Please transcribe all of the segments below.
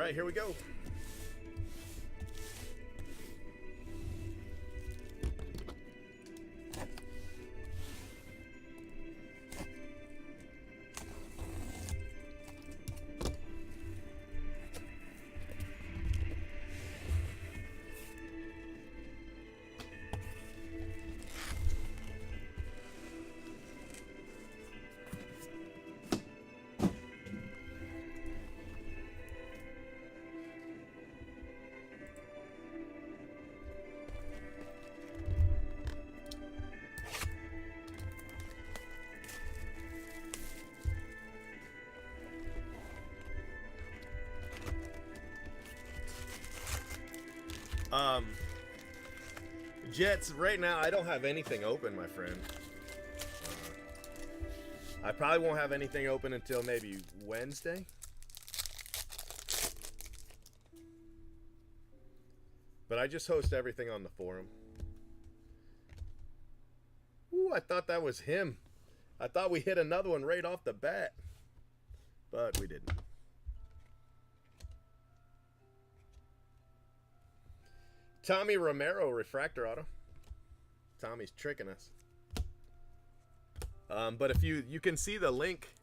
right, here we go. Jets, right now I don't have anything open, my friend. I probably won't have anything open until maybe Wednesday. But I just host everything on the forum. Ooh, I thought that was him. I thought we hit another one right off the bat. But we didn't. Tommy Romero, refractor auto. Tommy's tricking us. But if you can see the link,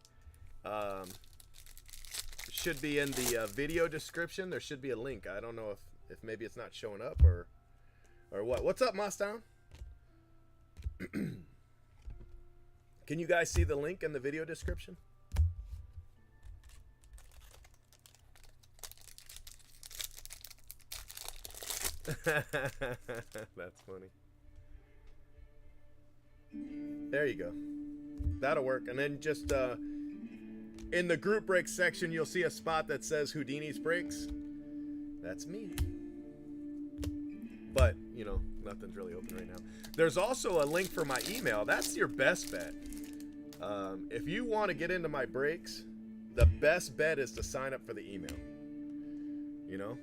should be in the video description. There should be a link. I don't know if maybe it's not showing up or what. What's up, Mostown? Can you guys see the link in the video description? That's funny. There you go. That'll work. And then just in the group break section, you'll see a spot that says Houdini's breaks. That's me. But, you know, nothing's really open right now. There's also a link for my email. That's your best bet. If you want to get into my breaks, the best bet is to sign up for the email. You know?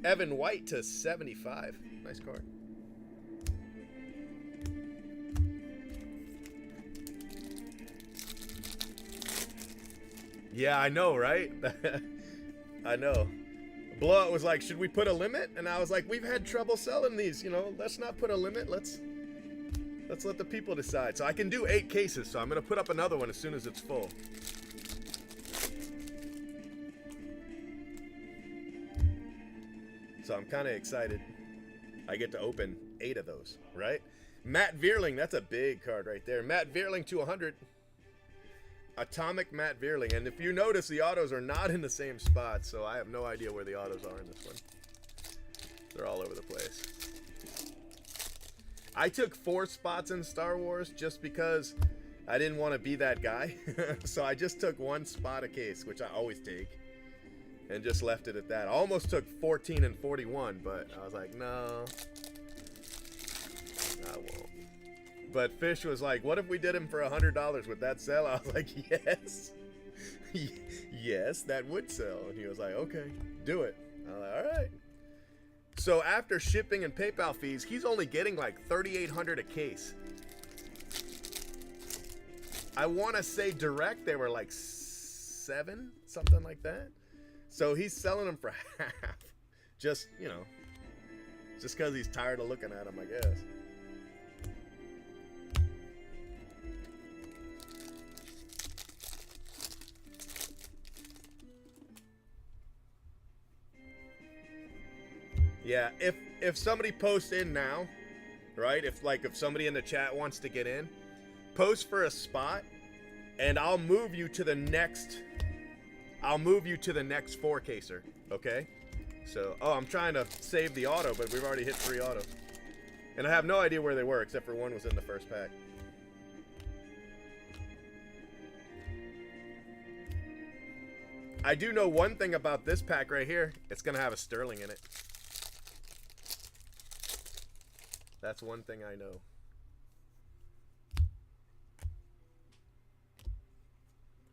Evan White to 75. Nice card. Yeah, I know, right? I know. Blowout was like, should we put a limit? And I was like, we've had trouble selling these, you know. Let's not put a limit. Let's let the people decide. So I can do 8 cases, so I'm going to put up another one as soon as it's full. So I'm kind of excited. I get to open 8 of those, right? Matt Vierling, that's a big card right there. Matt Vierling to 100. Atomic Matt Vierling. And if you notice, the autos are not in the same spot, so I have no idea where the autos are in this one. They're all over the place. I took 4 spots in Star Wars just because I didn't want to be that guy. So I just took 1 spot a case, which I always take. And just left it at that. I almost took 14 and 41, but I was like, no, I won't. But Fish was like, what if we did him for $100? Would that sell? I was like, yes. Yes, that would sell. And he was like, okay, do it. I was like, all right. So after shipping and PayPal fees, he's only getting like $3,800 a case. I want to say direct, they were like 7, something like that. So he's selling them for half. Just, you know, just because he's tired of looking at them, I guess. Yeah, if somebody posts in now, right? If somebody in the chat wants to get in, post for a spot, and I'll move you to the next 4-caser, okay? So, oh, I'm trying to save the auto, but we've already hit 3 autos. And I have no idea where they were, except for one was in the first pack. I do know one thing about this pack right here. It's going to have a Sterling in it. That's one thing I know.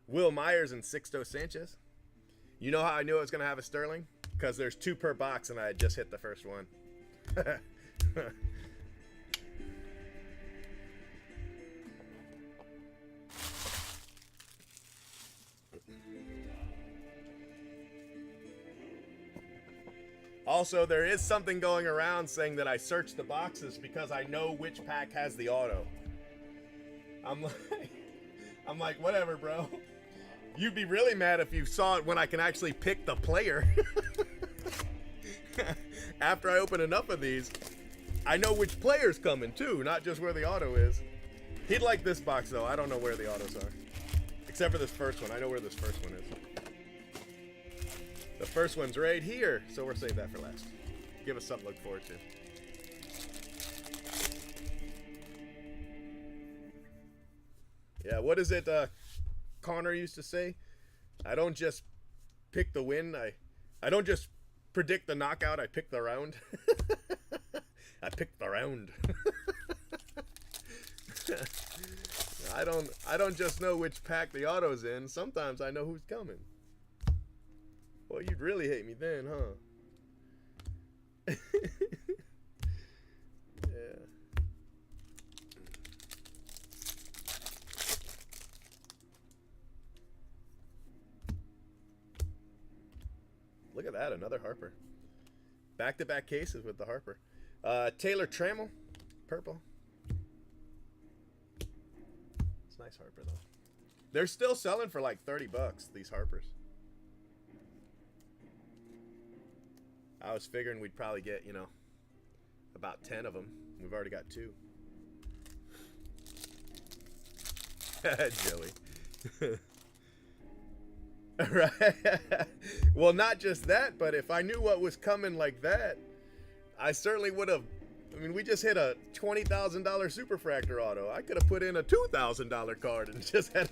Will Myers and Sixto Sanchez. You know how I knew it was going to have a Sterling? Because there's 2 per box and I had just hit the first one. Also, there is something going around saying that I searched the boxes because I know which pack has the auto. I'm like, whatever, bro. You'd be really mad if you saw it when I can actually pick the player. After I open enough of these, I know which player's coming too, not just where the auto is. He'd like this box though. I don't know where the autos are. Except for this first one. I know where this first one is. The first one's right here, so we'll save that for last. Give us something to look forward to. Yeah, what is it Connor used to say? I don't just pick the win. I don't just predict the knockout. I pick the round. I picked the round. I don't just know which pack the auto's in. Sometimes I know who's coming. Well, you'd really hate me then, huh? Yeah. Look at that, another Harper. Back-to-back cases with the Harper. Taylor Trammell, purple. It's nice Harper, though. They're still selling for like 30 bucks, these Harpers. I was figuring we'd probably get, you know, about 10 of them. We've already got 2. Joey. Right. Well, not just that, but if I knew what was coming like that, I certainly would have. I mean, we just hit a $20,000 Superfractor auto. I could have put in a $2,000 card and just had.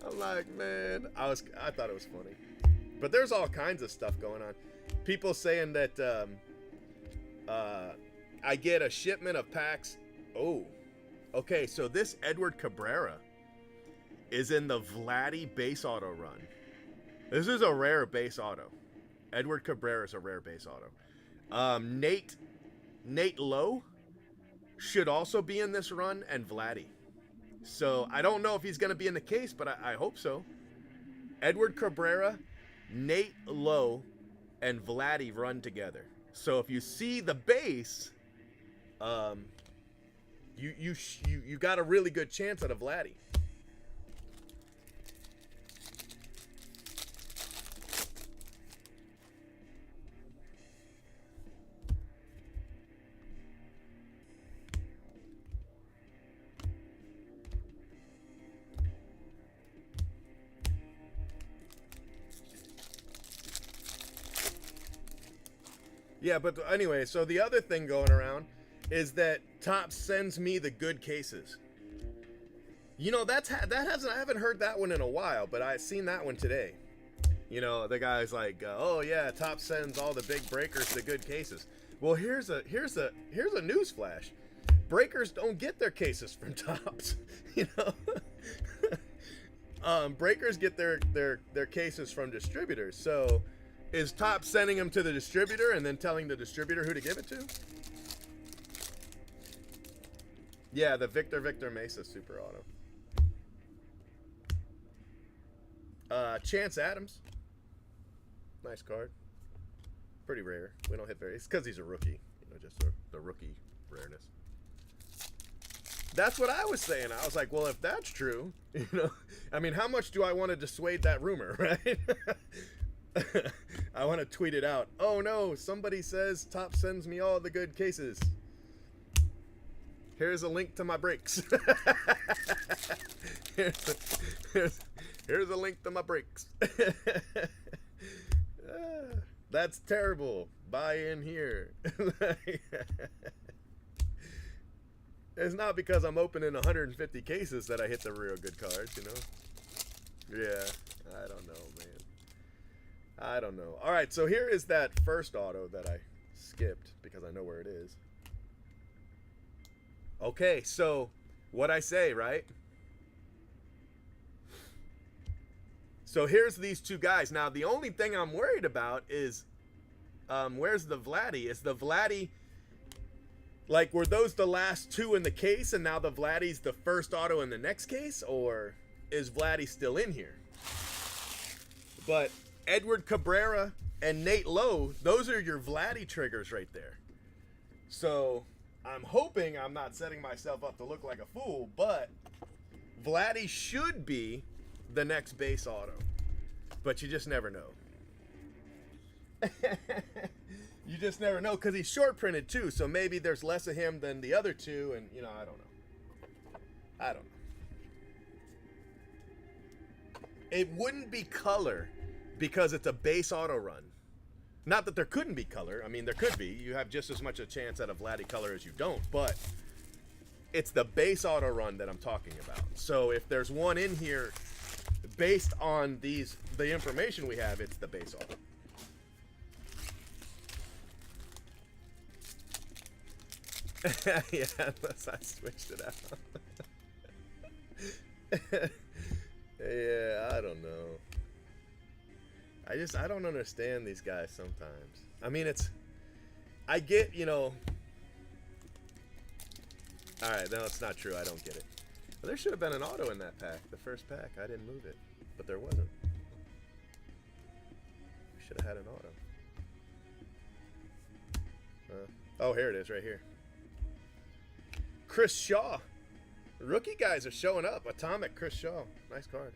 I'm like, man, I thought it was funny, but there's all kinds of stuff going on. People saying that I get a shipment of packs. Oh, okay. So this Edward Cabrera is in the Vladdy base auto run. This is a rare base auto. Edward Cabrera is a rare base auto. Nate Lowe should also be in this run, and Vladdy. So I don't know if he's going to be in the case, but I hope so. Edward Cabrera, Nate Lowe, and Vladdy run together. So if you see the base, you got a really good chance at a Vladdy. Yeah, but anyway, so the other thing going around is that Topps sends me the good cases. You know, I haven't heard that one in a while, but I've seen that one today. You know, the guy's like, oh yeah, Topps sends all the big breakers the good cases. Well, here's a news flash. Breakers don't get their cases from Topps. You know, breakers get their cases from distributors. So, is Topps sending them to the distributor and then telling the distributor who to give it to? Yeah, the Victor Mesa Super Auto. Chance Adams. Nice card. Pretty rare. We don't hit very. It's because he's a rookie. You know, just the rookie rareness. That's what I was saying. I was like, well, if that's true, you know, I mean, how much do I want to dissuade that rumor, right? I want to tweet it out. Oh no, somebody says Topps sends me all the good cases. Here's a link to my breaks. here's a link to my breaks. That's terrible. Buy in here. It's not because I'm opening 150 cases that I hit the real good cards, you know? Yeah, I don't know, man. I don't know. All right, so here is that first auto that I skipped because I know where it is. Okay, so what I say, right? So here's these two guys. Now, the only thing I'm worried about is where's the Vladdy? Is the Vladdy, like, were those the last two in the case and now the Vladdy's the first auto in the next case? Or is Vladdy still in here? But Edward Cabrera and Nate Lowe, those are your Vladdy triggers right there. So I'm hoping I'm not setting myself up to look like a fool, but Vladdy should be the next base auto. But you just never know. You just never know, because he's short printed too, so maybe there's less of him than the other two, and you know, I don't know. It wouldn't be color because it's a base auto run. Not that there couldn't be color. I mean, there could be. You have just as much a chance at a Vladdy color as you don't, but it's the base auto run that I'm talking about. So if there's one in here based on the information we have, it's the base auto. Yeah, unless I switched it out. Yeah, I don't know. I don't understand these guys sometimes. I mean, I get, you know. Alright, no, it's not true. I don't get it. Well, there should have been an auto in that pack, the first pack. I didn't move it, but there wasn't. We should have had an auto. Oh, here it is, right here. Chris Shaw. Rookie guys are showing up. Atomic Chris Shaw. Nice card.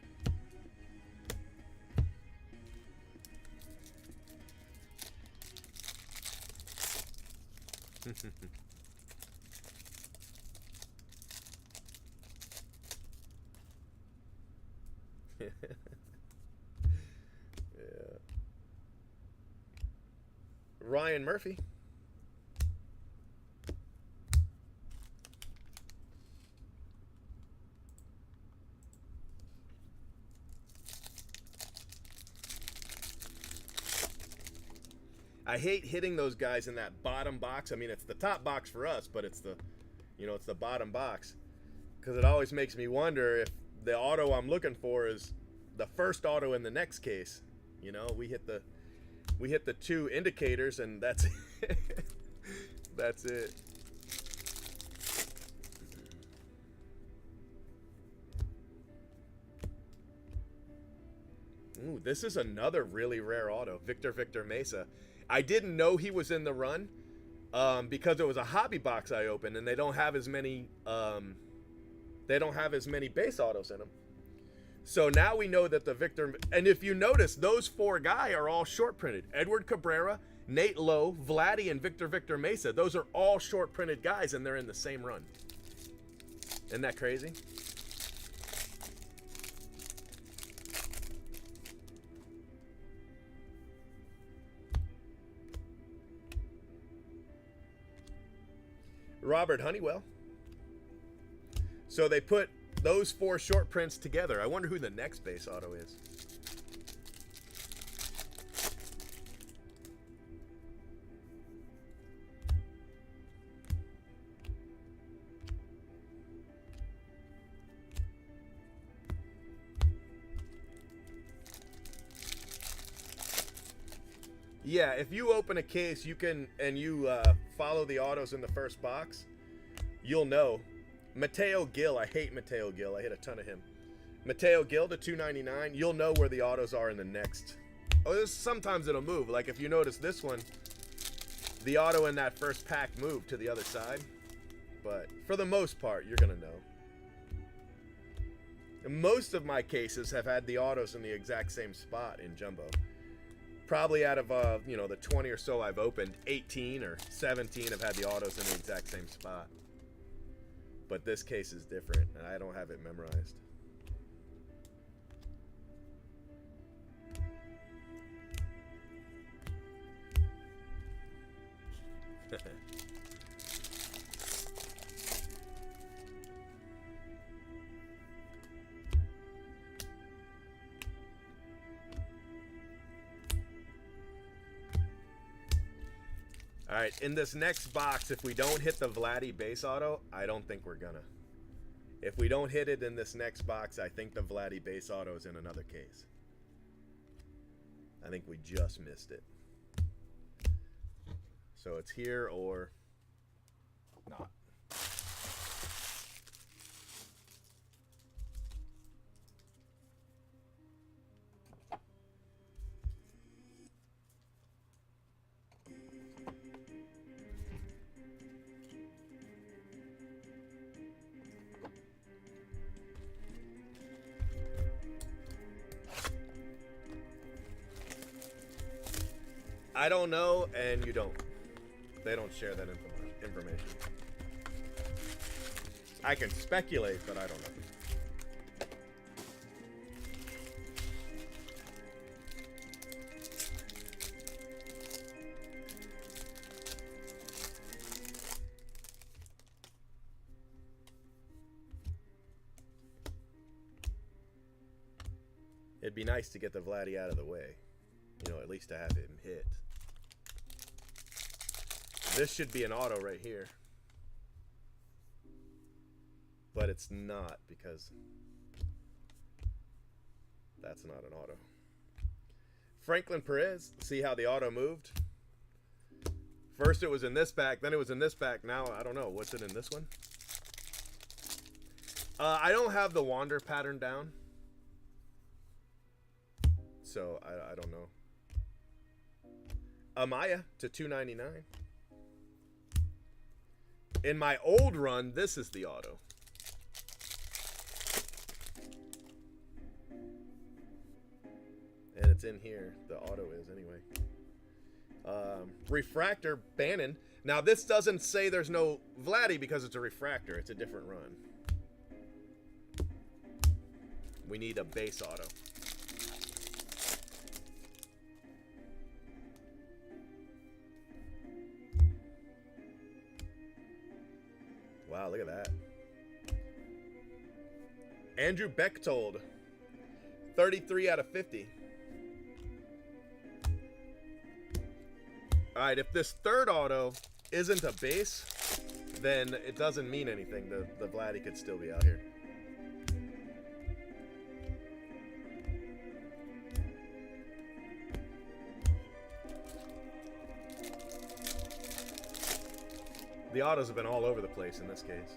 Yeah. Ryan Murphy. I hate hitting those guys in that bottom box. I mean, it's the top box for us, but it's the, you know, it's the bottom box, because it always makes me wonder if the auto I'm looking for is the first auto in the next case. You know, we hit the two indicators, and that's it. That's it. Ooh, this is another really rare auto, Victor Mesa. I didn't know he was in the run because it was a hobby box I opened, and they don't have as many base autos in them. So now we know that the Victor, and if you notice, those four guys are all short printed. Edward Cabrera, Nate Lowe, Vladdy, and Victor Mesa. Those are all short printed guys, and they're in the same run. Isn't that crazy? Robert Honeywell. So they put those four short prints together. I wonder who the next base auto is. Yeah, if you open a case, you can, and you follow the autos in the first box, you'll know. Mateo Gill, I hate Mateo Gill. I hit a ton of him. Mateo Gill to 299. You'll know where the autos are in the next. Oh, sometimes it'll move. Like if you notice this one, the auto in that first pack moved to the other side. But for the most part, you're gonna know. And most of my cases have had the autos in the exact same spot in Jumbo. Probably out of you know, the 20 or so I've opened, 18 or 17 have had the autos in the exact same spot. But this case is different, and I don't have it memorized. All right, in this next box, if we don't hit the Vladdy base auto, I don't think we're gonna. If we don't hit it in this next box, I think the Vladdy base auto is in another case. I think we just missed it. So it's here or not. I don't know, and you don't. They don't share that information. I can speculate, but I don't know. It'd be nice to get the Vladdy out of the way. You know, at least to have him hit. This should be an auto right here. But it's not, because that's not an auto. Franklin Perez, see how the auto moved? First it was in this pack, then it was in this pack. Now, I don't know. What's it in this one? I don't have the Wander pattern down. So, I don't know. Amaya to 299. In my old run, this is the auto. And it's in here. The auto is anyway. Refractor, Bannon. Now, this doesn't say there's no Vladdy because it's a refractor. It's a different run. We need a base auto. Wow, look at that. Andrew Bechtold, 33 out of 50. All right, if this third auto isn't a base, then it doesn't mean anything. The Vladdy could still be out here. The autos have been all over the place in this case.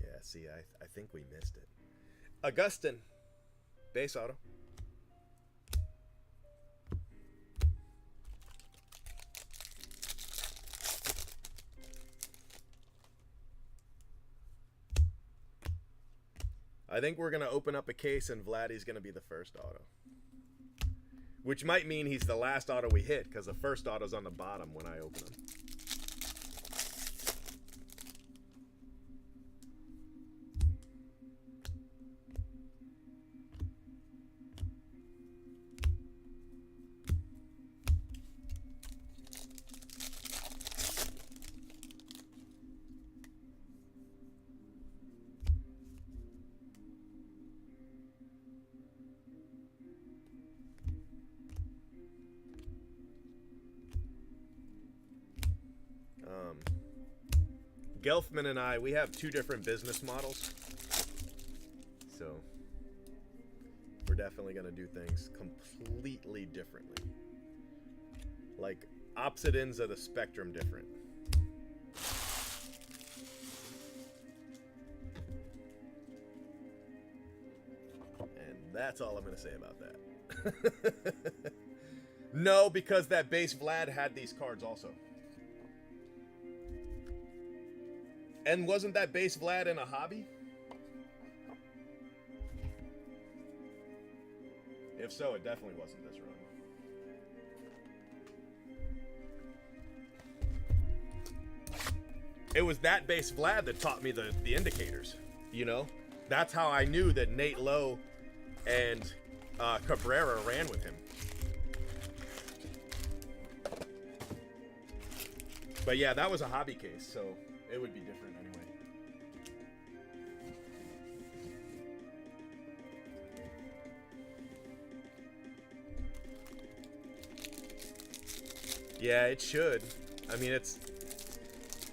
Yeah, see, I think we missed it. Augustin, base auto. I think we're going to open up a case and Vladdy's going to be the first auto. Which might mean he's the last auto we hit, because the first auto's on the bottom when I open him. Gelfman and I, we have two different business models. So, we're definitely going to do things completely differently. Like, opposite ends of the spectrum different. And that's all I'm going to say about that. No, because that base Vlad had these cards also. And wasn't that base Vlad in a hobby? If so, it definitely wasn't this run. It was that base Vlad that taught me the indicators, you know? That's how I knew that Nate Lowe and Cabrera ran with him. But yeah, that was a hobby case, so it would be different anyway. Yeah, it should. I mean, it's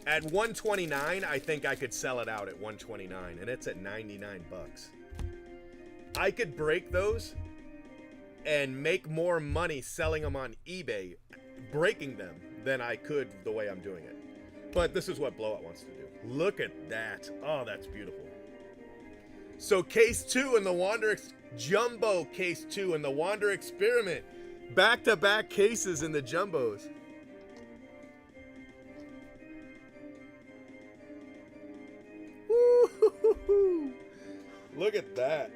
at 129. I think I could sell it out at 129, and it's at 99 bucks. I could break those and make more money selling them on eBay, breaking them, than I could the way I'm doing it. But this is what Blowout wants to do. Look at that. Oh, that's beautiful. So case 2 in the Wander Jumbo case 2 in the Wander Experiment. Back-to-back cases in the jumbos. Woo-hoo-hoo-hoo. Look at that.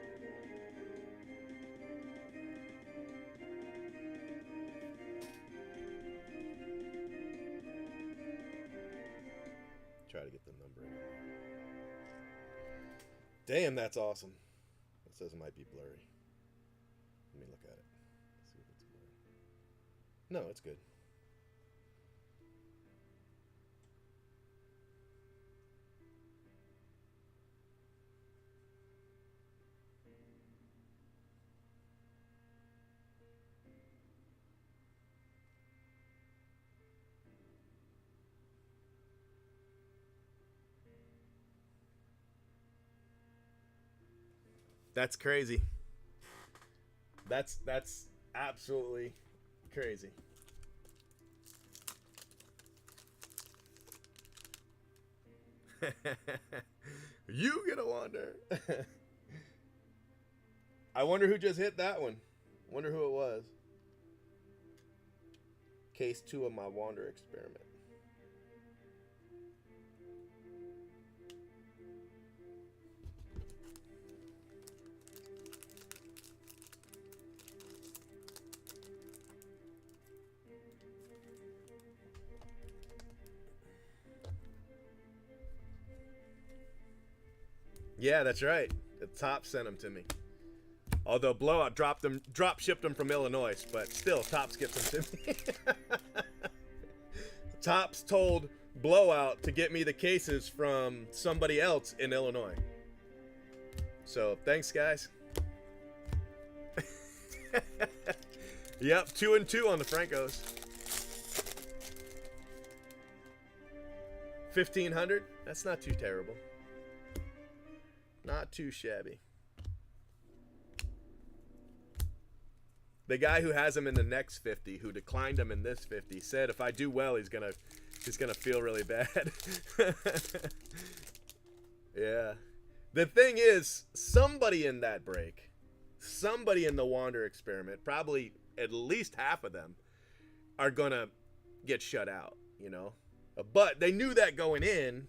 Try to get the number in. Damn, that's awesome. It says it might be blurry. Let me look at it. See if it's blurry. No, it's good. That's crazy. That's absolutely crazy. You get a wander. I wonder who just hit that one. Wonder who it was. Case 2 of my wander experiment. Yeah, that's right. The Top sent them to me. Although Blowout drop shipped them from Illinois, but still, Tops gets them to me. Tops told Blowout to get me the cases from somebody else in Illinois. So thanks, guys. Yep, 2-2 on the Francos. 1,500. That's not too terrible. Not too shabby. The guy who has him in the next 50, who declined him in this 50, said if I do well, he's gonna feel really bad. Yeah. The thing is, somebody in that break, somebody in the Wander experiment, probably at least half of them, are gonna get shut out, you know? But they knew that going in,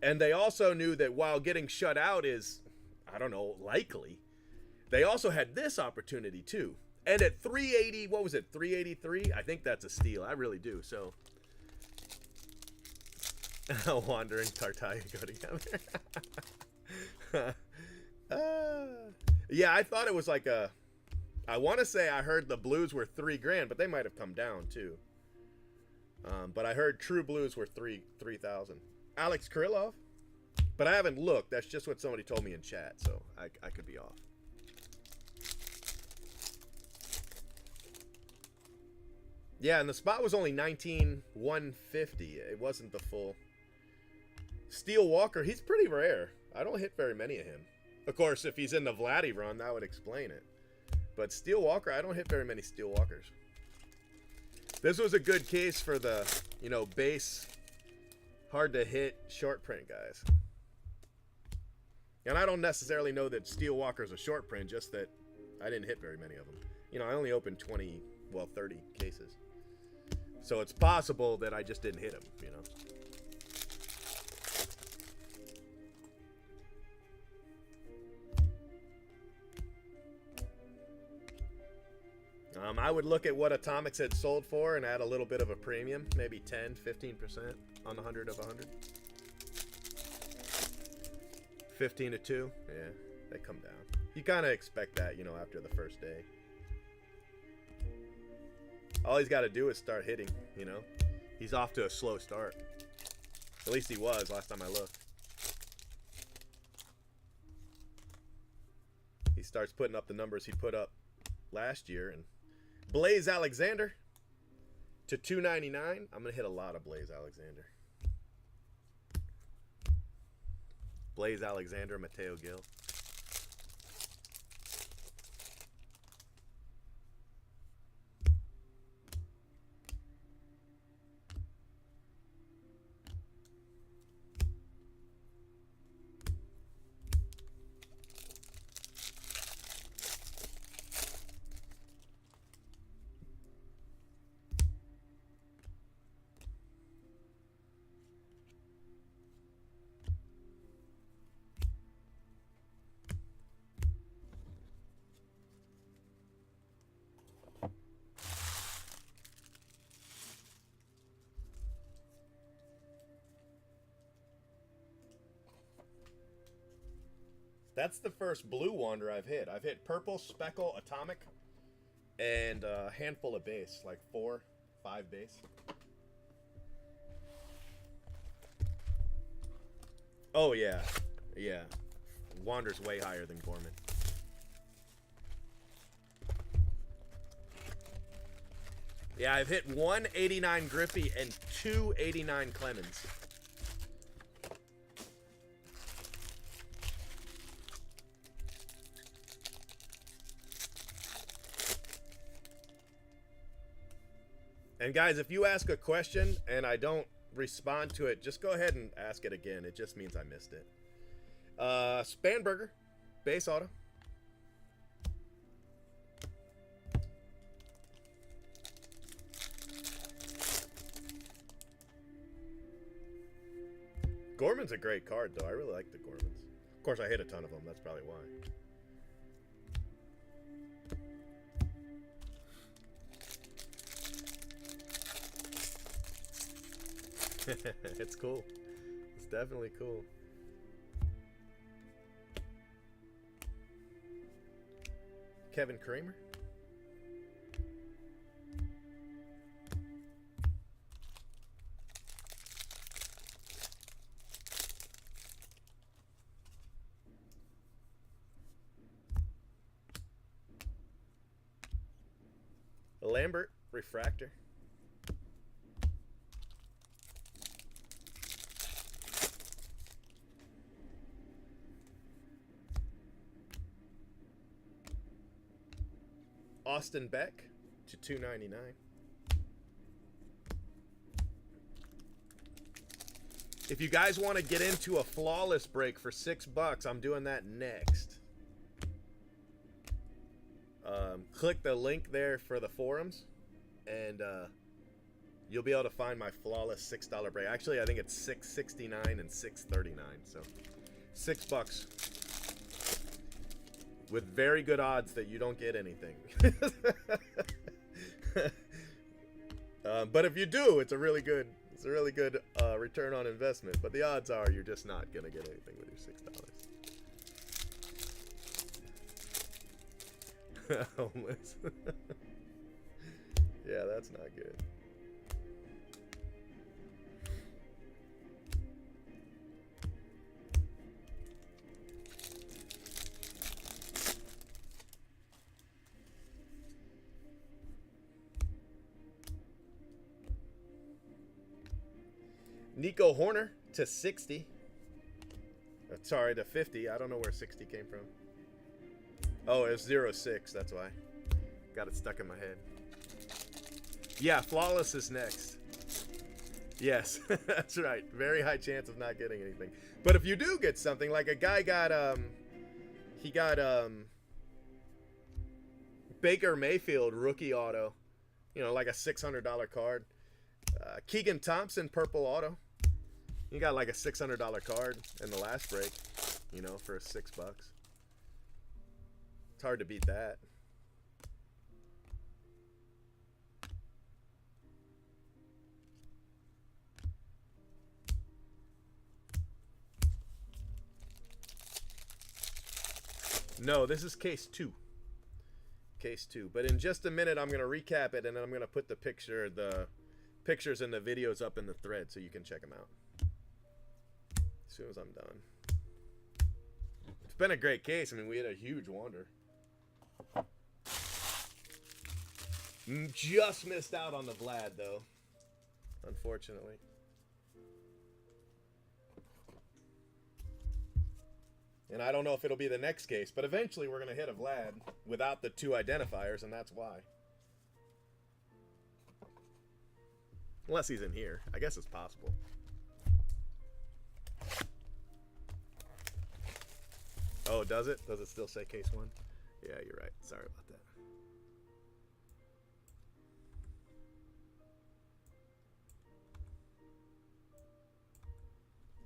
and they also knew that while getting shut out is, I don't know, likely, they also had this opportunity too. And at 380, what was it, 383? I think that's a steal. I really do. So, Wandering Tartaglia go together. Yeah, I thought it was like a, I want to say I heard the Blues were $3,000, but they might have come down too. But I heard True Blues were 3,000. Alex Krylov? But I haven't looked. That's just what somebody told me in chat, so I could be off. Yeah, and the spot was only 19,150. It wasn't the full. Steel Walker, he's pretty rare. I don't hit very many of him. Of course, if he's in the Vladdy run, that would explain it. But Steel Walker, I don't hit very many Steel Walkers. This was a good case for the, you know, base, hard to hit short print guys. And I don't necessarily know that Steel Walker's a short print, just that I didn't hit very many of them. You know, I only opened 20, well, 30 cases. So it's possible that I just didn't hit them, you know. I would look at what Atomics had sold for and add a little bit of a premium, maybe 10, 15% on the 100 of 100. 15 to 2, yeah, they come down. You kind of expect that, you know, after the first day. All he's got to do is start hitting, you know. He's off to a slow start. At least he was last time I looked. He starts putting up the numbers he put up last year. And Blaze Alexander to 299. I'm going to hit a lot of Blaze Alexander. Blaze Alexander, Mateo Gil. That's the first blue wander I've hit. I've hit purple, speckle, atomic, and a handful of base, like 4, 5 base. Oh yeah, yeah. Wander's way higher than Gorman. Yeah, I've hit 189 Griffey and 289 Clemens. And guys, if you ask a question and I don't respond to it, just go ahead and ask it again. It just means I missed it. Spanberger, base auto. Gorman's a great card, though. I really like the Gormans. Of course, I hit a ton of them. That's probably why. It's cool. It's definitely cool. Kevin Kramer. Lambert, refractor. Austin Beck to 299. If you guys want to get into a flawless break for $6, I'm doing that next. Click the link there for the forums, and you'll be able to find my flawless $6 break. Actually, I think it's $6.69 and $6.39, so $6 with very good odds that you don't get anything. But if you do, it's a really good return on investment. But the odds are you're just not gonna get anything with your $6. Homeless. Yeah, that's not good. Nico Horner to 60. Sorry, to 50. I don't know where 60 came from. Oh, it was 06. That's why. Got it stuck in my head. Yeah, flawless is next. Yes, that's right. Very high chance of not getting anything. But if you do get something, like a guy got, he got Baker Mayfield rookie auto. You know, like a $600 card. Keegan Thompson purple auto. He got like a $600 card in the last break, you know, for $6. It's hard to beat that. No, this is case 2. Case 2. But in just a minute, I'm going to recap it, and then I'm going to put the pictures and the videos up in the thread so you can check them out as soon as I'm done. It's been a great case. I mean, we had a huge wander. Just missed out on the Vlad, though, unfortunately. And I don't know if it'll be the next case, but eventually we're going to hit a Vlad without the 2 identifiers, and that's why. Unless he's in here. I guess it's possible. Oh, does it? Does it still say case 1? Yeah, you're right. Sorry about that.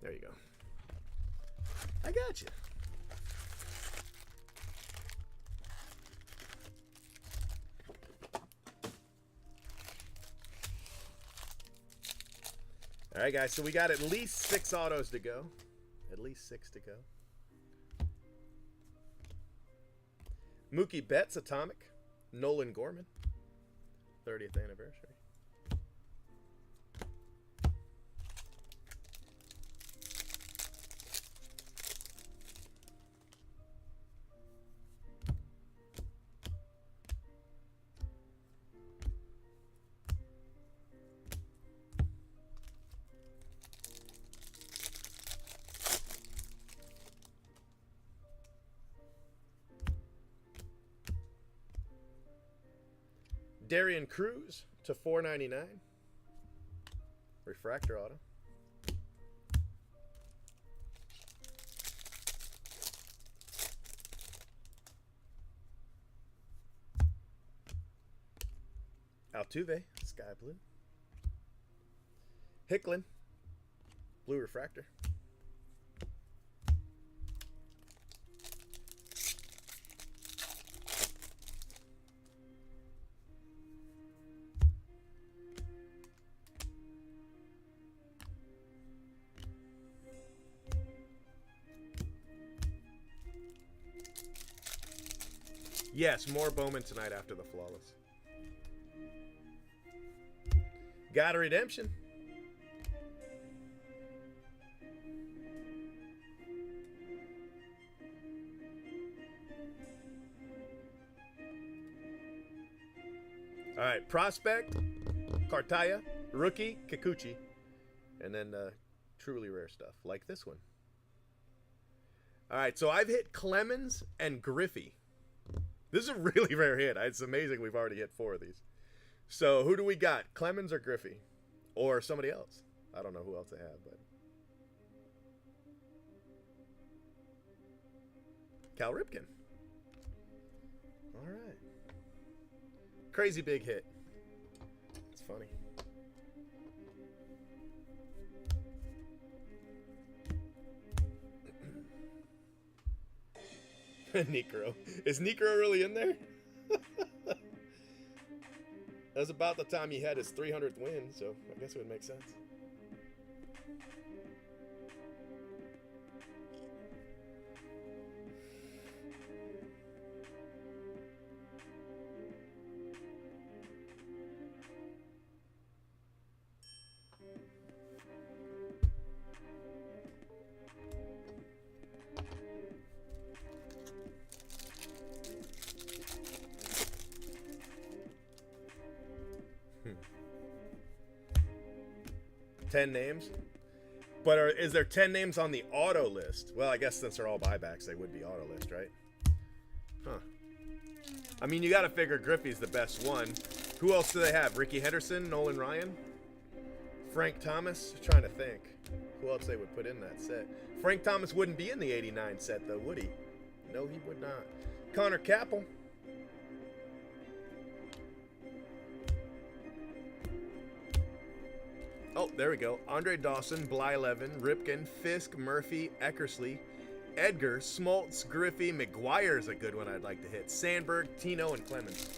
There you go. I got you. All right, guys, so we got at least 6 autos to go. At least 6 to go. Mookie Betts Atomic. Nolan Gorman. 30th anniversary. Darian Cruz to 499. Refractor auto. Altuve, sky blue. Hicklin, blue refractor. Yes, more Bowman tonight after the flawless. Got a redemption. All right, prospect, Cartaya, rookie, Kikuchi, and then truly rare stuff like this one. All right, so I've hit Clemens and Griffey. This is a really rare hit. It's amazing we've already hit 4 of these. So who do we got? Clemens or Griffey? Or somebody else? I don't know who else they have, but Cal Ripken. All right. Crazy big hit. It's funny. Necro. Is Necro really in there? That was about the time he had his 300th win, so I guess it would make sense. Hmm. 10 names? But is there 10 names on the auto list? Well, I guess since they're all buybacks, they would be auto list, right? Huh. I mean, you got to figure Griffey's the best one. Who else do they have? Ricky Henderson, Nolan Ryan, Frank Thomas? Trying to think. Who else they would put in that set? Frank Thomas wouldn't be in the 89 set, though, would he? No, he would not. Connor Capel. Oh, there we go. Andre Dawson, Blyleven, Ripken, Fisk, Murphy, Eckersley, Edgar, Smoltz, Griffey, McGuire's a good one I'd like to hit. Sandberg, Tino, and Clemens.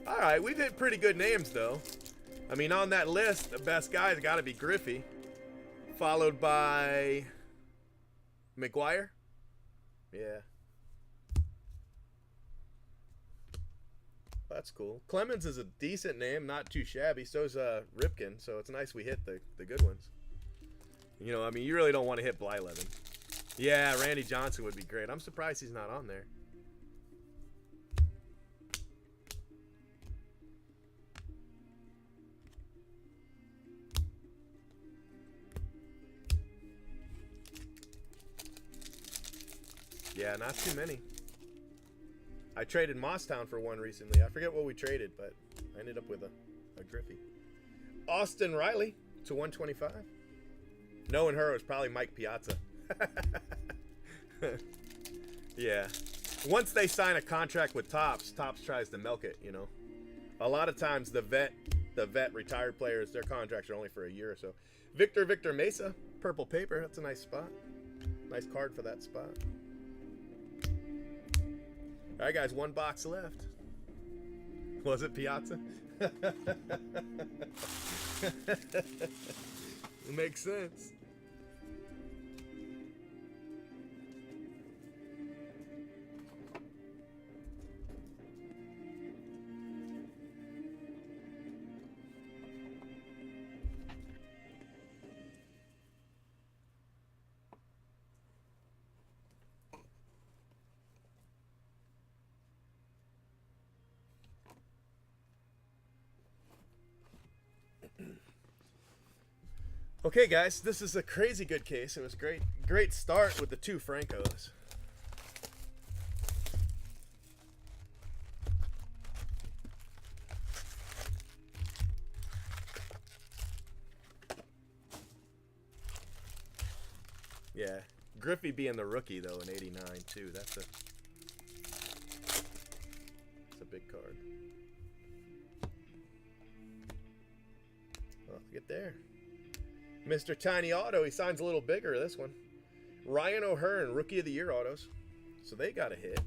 All right, we've hit pretty good names, though. I mean, on that list, the best guy's got to be Griffey, followed by McGuire. Yeah. That's cool. Clemens is a decent name, not too shabby. So's Ripken, so it's nice we hit the good ones. You know, I mean, you really don't want to hit Blyleven. Yeah, Randy Johnson would be great. I'm surprised he's not on there. Yeah, not too many. I traded Mosstown for one recently. I forget what we traded, but I ended up with a Griffey. Austin Riley to 125. Knowing her, it was probably Mike Piazza. Yeah. Once they sign a contract with Topps, Topps tries to milk it, you know. A lot of times the vet retired players, their contracts are only for a year or so. Victor Mesa, purple paper. That's a nice spot. Nice card for that spot. All right, guys, one box left. Was it Piazza? It makes sense. Okay, guys, this is a crazy good case. It was great start with the two Francos. Yeah, Griffey being the rookie though in '89 too. That's a big card. Well, get there. Mr. Tiny Auto, he signs a little bigger this one. Ryan O'Hearn, Rookie of the Year autos. So they got a hit.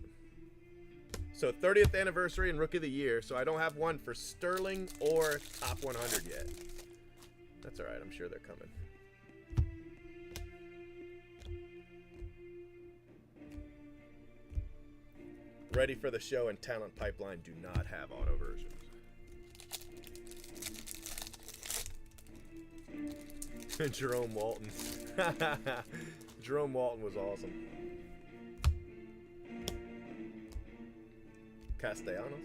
So 30th anniversary and Rookie of the Year. So I don't have one for Sterling or Top 100 yet. That's all right. I'm sure they're coming. Ready for the Show and Talent Pipeline do not have auto versions. Jerome Walton. Jerome Walton was awesome. Castellanos.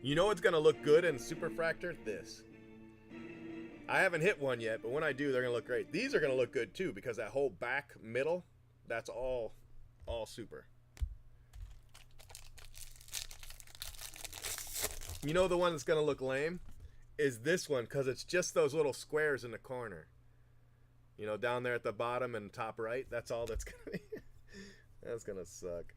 You know what's going to look good in Superfractor? This. I haven't hit one yet, but when I do, they're going to look great. These are going to look good too because that whole back middle, that's all super. You know the one that's going to look lame is this one because it's just those little squares in the corner. You know, down there at the bottom and top right. That's all that's going to be. That's going to suck.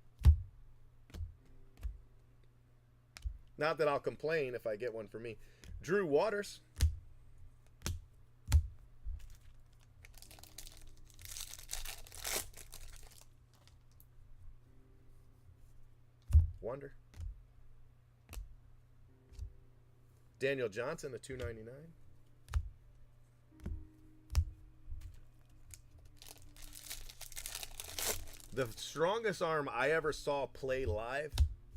Not that I'll complain if I get one for me. Drew Waters. Wonder. Daniel Johnson, a $2.99. The strongest arm I ever saw play live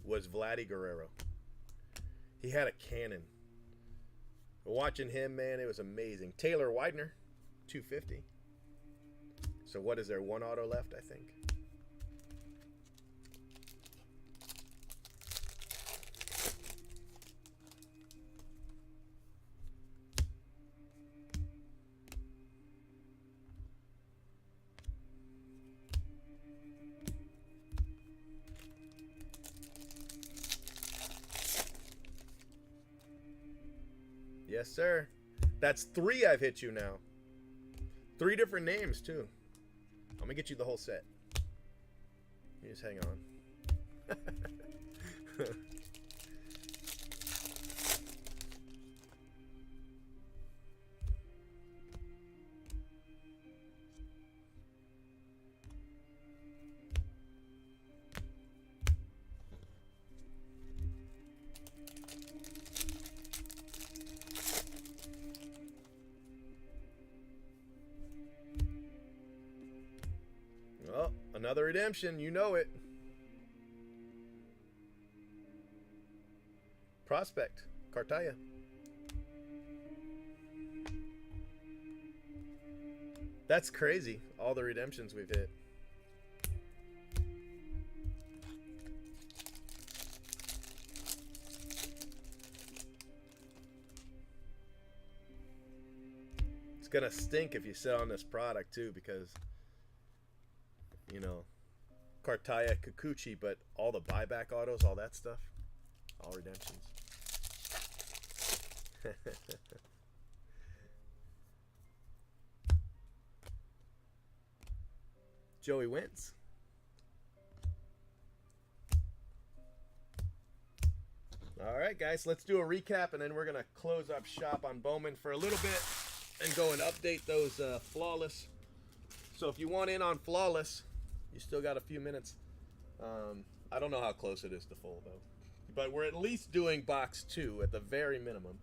was Vladdy Guerrero. He had a cannon. Watching him, man, it was amazing. Taylor Widener, $2.50. So what is there? One auto left, I think. Yes, sir. That's 3 I've hit you now. 3 different names, too. I'm going to get you the whole set. You just hang on. Oh, another redemption. You know it. Prospect. Cartaya. That's crazy. All the redemptions we've hit. It's gonna stink if you sit on this product too, because you know, Cartaya, Kikuchi, but all the buyback autos, all that stuff, all redemptions. Joey wins. All right, guys, let's do a recap, and then we're going to close up shop on Bowman for a little bit and go and update those Flawless. So if you want in on Flawless, you still got a few minutes. I don't know how close it is to full, though. But we're at least doing box 2 at the very minimum.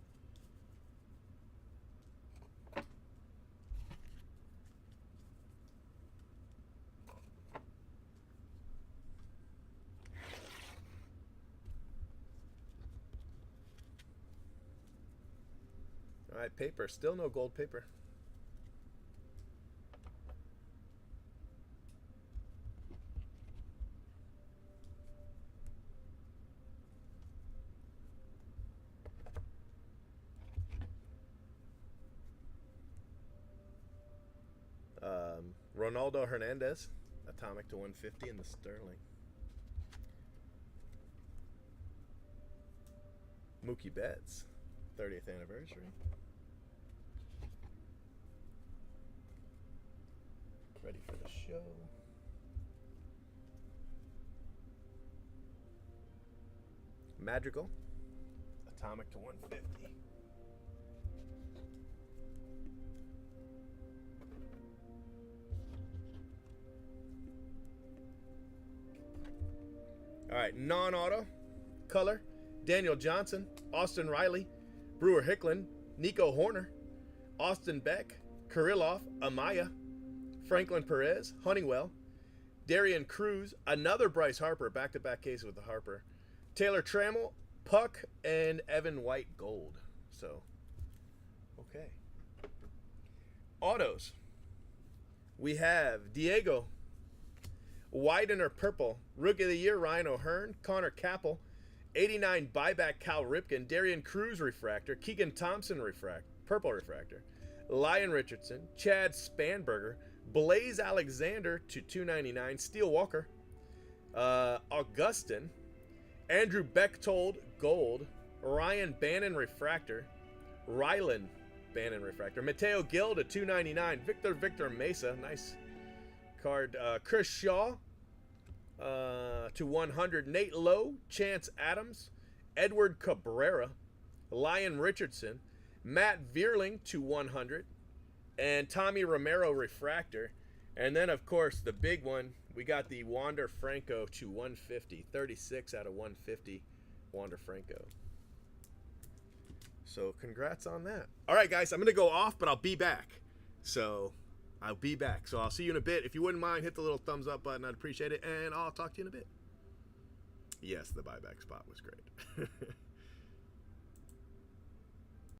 All right, paper. Still no gold paper. Ronaldo Hernandez, atomic to 150 in the Sterling. Mookie Betts, 30th anniversary. Ready for the show. Madrigal, atomic to 150. All right, non-auto, color, Daniel Johnson, Austin Riley, Brewer Hicklin, Nico Horner, Austin Beck, Kirillov, Amaya, Franklin Perez, Honeywell, Darian Cruz, another Bryce Harper, back-to-back case with the Harper, Taylor Trammell, Puck, and Evan White gold. So, okay. Autos. We have Diego, Widener purple, Rookie of the Year Ryan O'Hearn, Connor Capel, 89 buyback Cal Ripken, Darian Cruz refractor, Keegan Thompson purple refractor, Lyon Richardson, Chad Spanberger, Blaze Alexander to 299, Steele Walker, Augustin, Andrew Bechtold gold, Ryan Bannon refractor, Rylan Bannon refractor, Mateo Gill to 299, Victor Mesa, nice card, Chris Shaw to 100, Nate Lowe, Chance Adams, Edward Cabrera, Lyon Richardson, Matt Vierling to 100, and Tommy Romero refractor. And then, of course, the big one, we got the Wander Franco to 150, 36 out of 150, Wander Franco. So congrats on that. All right, guys, I'm going to go off, but I'll be back. So I'll be back. So I'll see you in a bit. If you wouldn't mind, hit the little thumbs up button. I'd appreciate it. And I'll talk to you in a bit. Yes, the buyback spot was great.